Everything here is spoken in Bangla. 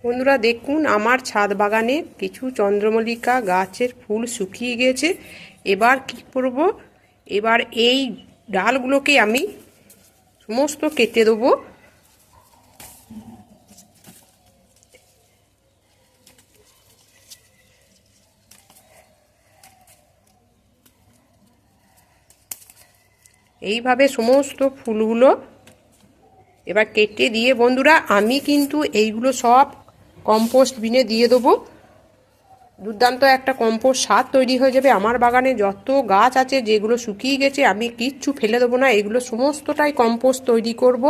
বন্ধুরা দেখুন, আমার ছাদ বাগানে কিছু চন্দ্রমল্লিকা গাছের ফুল শুকিয়ে গেছে। এবার কি করব? এবার এই ডালগুলোকে আমি সমস্ত কেটে দেবো। এইভাবে সমস্ত ফুলগুলো এবার কেটে দিয়ে বন্ধুরা আমি কিন্তু এইগুলো সব কম্পোস্ট বিনে দিয়ে দেবো। দুর্দান্ত একটা কম্পোস্ট সার তৈরি হয়ে যাবে। আমার বাগানে যত গাছ আছে যেগুলো শুকিয়ে গেছে আমি কিচ্ছু ফেলে দেবো না, এগুলো সমস্তটাই কম্পোস্ট তৈরি করব।